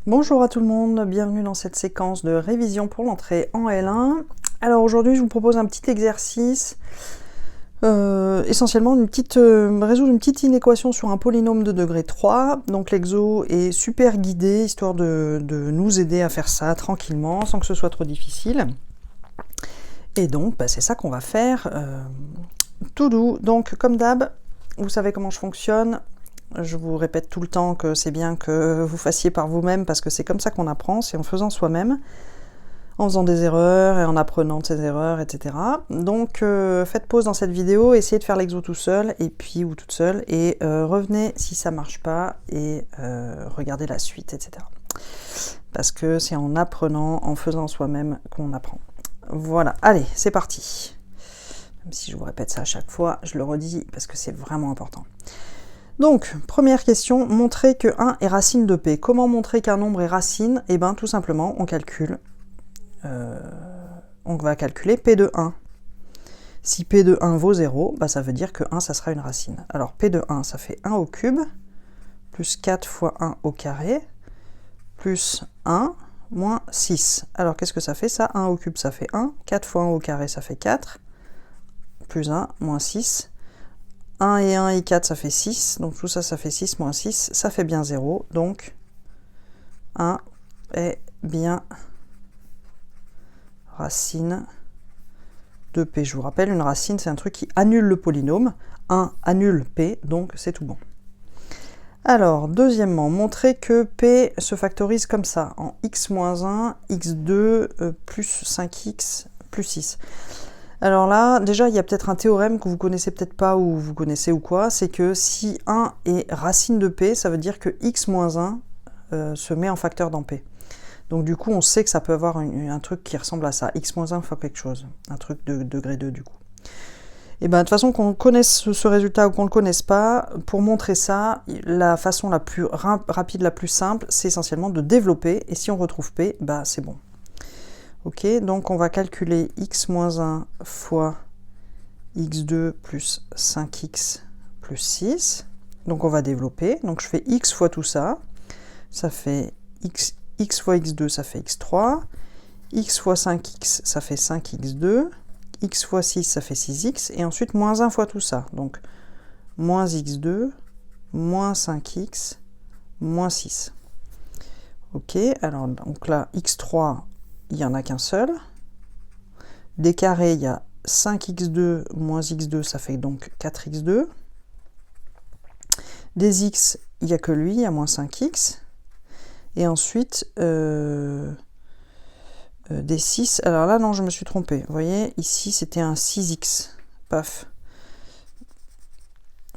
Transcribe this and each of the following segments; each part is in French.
Bonjour à tout le monde, bienvenue dans cette séquence de révision pour l'entrée en L1. Alors aujourd'hui je vous propose un petit exercice, essentiellement résoudre une petite inéquation sur un polynôme de degré 3. Donc l'exo est super guidé, histoire de nous aider à faire ça tranquillement, sans que ce soit trop difficile. Et donc c'est ça qu'on va faire, tout doux. Donc comme d'hab, vous savez comment je fonctionne. Je vous répète tout le temps que c'est bien que vous fassiez par vous-même parce que c'est comme ça qu'on apprend, c'est en faisant soi-même, en faisant des erreurs et en apprenant de ses erreurs, etc. Donc faites pause dans cette vidéo, essayez de faire l'exo tout seul et puis ou toute seule et revenez si ça marche pas et regardez la suite, etc. Parce que c'est en apprenant, en faisant soi-même qu'on apprend. Voilà, allez, c'est parti. Même si je vous répète ça à chaque fois, je le redis parce que c'est vraiment important. Donc, première question, montrer que 1 est racine de P. Comment montrer qu'un nombre est racine? Eh bien, tout simplement, on va calculer P de 1. Si P de 1 vaut 0, bah, ça veut dire que 1, ça sera une racine. Alors, P de 1, ça fait 1 au cube, plus 4 fois 1 au carré, plus 1, moins 6. Alors, qu'est-ce que ça fait ça? 1 au cube, ça fait 1, 4 fois 1 au carré, ça fait 4, plus 1, moins 6. 1 et 1 et 4, ça fait 6. Donc tout ça, ça fait 6 moins 6. Ça fait bien 0. Donc 1 est bien racine de P. Je vous rappelle, une racine, c'est un truc qui annule le polynôme. 1 annule P, donc c'est tout bon. Alors, deuxièmement, montrer que P se factorise comme ça, en x moins 1, x2 plus 5x plus 6. Alors là, déjà, il y a peut-être un théorème que vous connaissez peut-être pas ou vous connaissez ou quoi, c'est que si 1 est racine de P, ça veut dire que x moins 1 se met en facteur dans P. Donc du coup, on sait que ça peut avoir un truc qui ressemble à ça, x moins 1 fois quelque chose, un truc de degré 2 du coup. Et bien de toute façon, qu'on connaisse ce résultat ou qu'on ne le connaisse pas, pour montrer ça, la façon la plus rapide, la plus simple, c'est essentiellement de développer, et si on retrouve P, bah c'est bon. Ok, donc on va calculer x moins 1 fois x2 plus 5x plus 6. Donc on va développer. Donc je fais x fois tout ça. Ça fait x fois x2, ça fait x3. X fois 5x, ça fait 5x2. X fois 6, ça fait 6x. Et ensuite moins 1 fois tout ça. Donc moins x2, moins 5x, moins 6. Ok, alors donc là, x3, il n'y en a qu'un seul. Des carrés, il y a 5x2 moins x2, ça fait donc 4x2. Des x, il n'y a que lui, il y a moins 5x. Et ensuite, des 6. Alors là, non, je me suis trompée. Vous voyez, ici, c'était un 6x. Paf.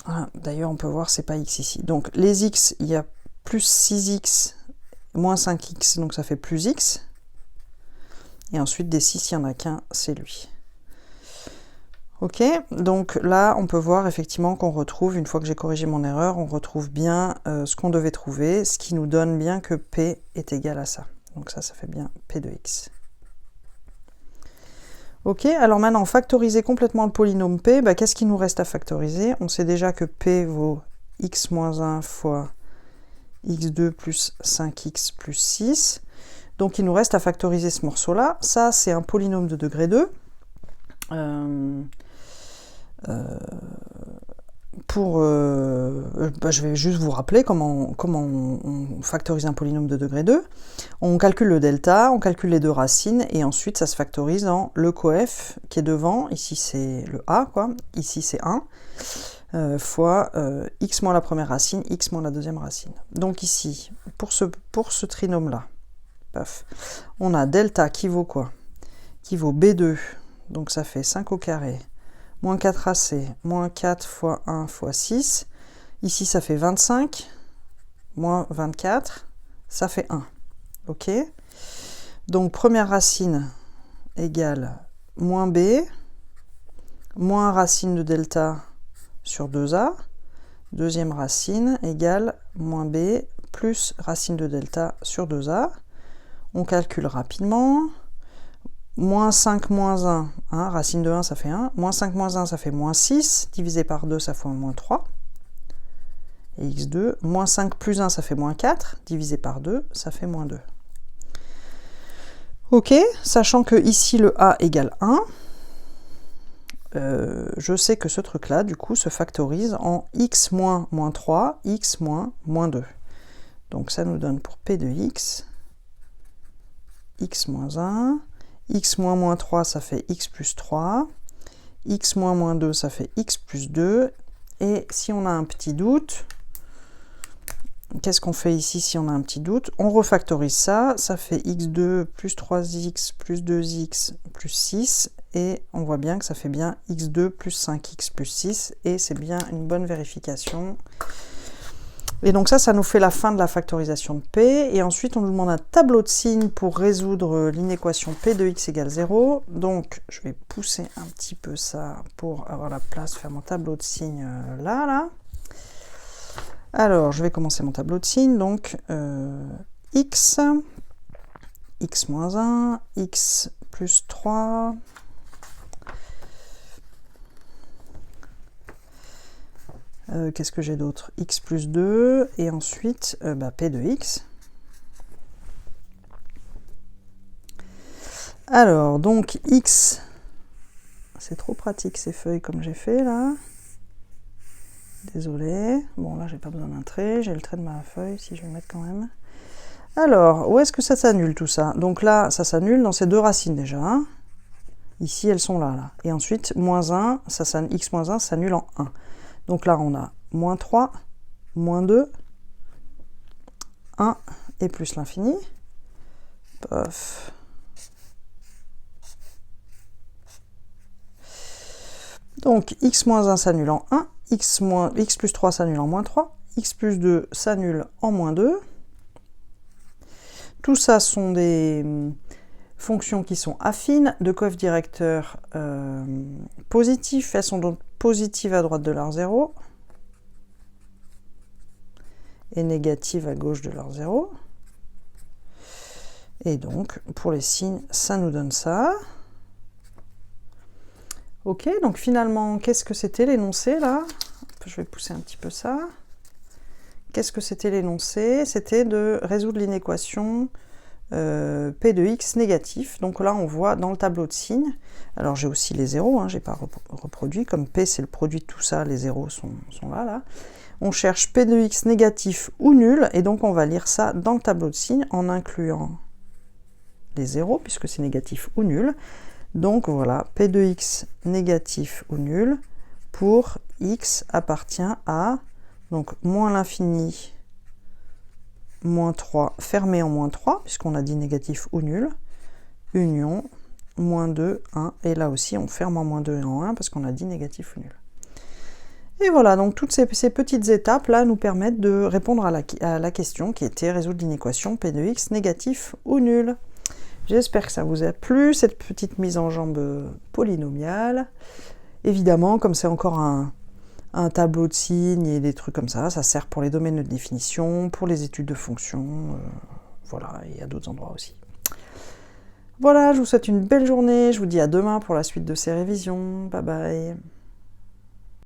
Ah, d'ailleurs, on peut voir, c'est pas x ici. Donc, les x, il y a plus 6x moins 5x, donc ça fait plus x. Et ensuite, des 6, il n'y en a qu'un, c'est lui. Ok, donc là, on peut voir effectivement qu'on retrouve, une fois que j'ai corrigé mon erreur, on retrouve bien ce qu'on devait trouver, ce qui nous donne bien que P est égal à ça. Donc ça fait bien P de x. Ok, alors maintenant, factoriser complètement le polynôme P, bah, qu'est-ce qu'il nous reste à factoriser? On sait déjà que P vaut x moins 1 fois x2 plus 5x plus 6. Donc il nous reste à factoriser ce morceau-là. Ça, c'est un polynôme de degré 2. Je vais juste vous rappeler comment on factorise un polynôme de degré 2. On calcule le delta, on calcule les deux racines, et ensuite ça se factorise dans le coef qui est devant, ici c'est le a, quoi, ici c'est 1, fois x moins la première racine, x moins la deuxième racine. Donc ici, pour ce trinôme-là, on a delta qui vaut quoi? Qui vaut b2, donc ça fait 5 au carré, moins 4ac, moins 4 fois 1 fois 6. Ici, ça fait 25, moins 24, ça fait 1. Ok? Donc, première racine égale moins b, moins racine de delta sur 2a. Deuxième racine égale moins b plus racine de delta sur 2a. On calcule rapidement. Moins 5 moins 1, hein, racine de 1, ça fait 1. Moins 5 moins 1, ça fait moins 6. Divisé par 2, ça fait moins 3. et x2. Moins 5 plus 1, ça fait moins 4. Divisé par 2, ça fait moins 2. Ok, sachant que ici le a égale 1, je sais que ce truc-là, du coup, se factorise en x moins moins 3, x moins moins 2. Donc ça nous donne pour p de x moins 1, x moins moins 3, ça fait x plus 3, x moins moins 2, ça fait x plus 2, et si on a un petit doute, qu'est-ce qu'on fait ici si on a un petit doute? On refactorise ça, ça fait x2 plus 3x plus 2x plus 6, et on voit bien que ça fait bien x2 plus 5x plus 6, et c'est bien une bonne vérification. Et donc ça nous fait la fin de la factorisation de P, et ensuite on nous demande un tableau de signes pour résoudre l'inéquation P de x égale 0. Donc je vais pousser un petit peu ça pour avoir la place, faire mon tableau de signes là. Alors je vais commencer mon tableau de signes, donc x moins 1, x plus 3, qu'est-ce que j'ai d'autre? X plus 2, et ensuite P de x. Alors, donc x, c'est trop pratique ces feuilles comme j'ai fait là. Désolé. Bon, là, j'ai pas besoin d'un trait, j'ai le trait de ma feuille, si je vais le mettre quand même. Alors, où est-ce que ça s'annule tout ça? Donc là, ça s'annule dans ces deux racines déjà. Hein. Ici, elles sont là. Et ensuite, moins 1, x moins 1 s'annule en 1. Donc là, on a moins 3, moins 2, 1 et plus l'infini. Pof. Donc x moins 1 s'annule en 1, x plus 3 s'annule en moins 3, x plus 2 s'annule en moins 2. Tout ça sont des fonctions qui sont affines, de coefs directeurs positifs. Elles sont donc positives à droite de leur 0 et négatives à gauche de leur 0. Et donc, pour les signes, ça nous donne ça. Ok, donc finalement, qu'est-ce que c'était l'énoncé là? Je vais pousser un petit peu ça. Qu'est-ce que c'était l'énoncé? C'était de résoudre l'inéquation P de x négatif. Donc là, on voit dans le tableau de signes, alors j'ai aussi les zéros, hein, je n'ai pas reproduit, comme P c'est le produit de tout ça, les zéros sont là. On cherche P de x négatif ou nul, et donc on va lire ça dans le tableau de signes en incluant les zéros, puisque c'est négatif ou nul. Donc voilà, P de x négatif ou nul pour x appartient à, donc moins l'infini, moins 3 fermé en moins 3, puisqu'on a dit négatif ou nul, union, moins 2, 1, et là aussi on ferme en moins 2 et en 1, parce qu'on a dit négatif ou nul. Et voilà, donc toutes ces petites étapes-là nous permettent de répondre à la question qui était résoudre l'inéquation P de x négatif ou nul. J'espère que ça vous a plu, cette petite mise en jambe polynomiale. Évidemment, comme c'est encore un tableau de signes et des trucs comme ça sert pour les domaines de définition, pour les études de fonctions, voilà, et à d'autres endroits aussi. Voilà, je vous souhaite une belle journée, je vous dis à demain pour la suite de ces révisions. Bye bye.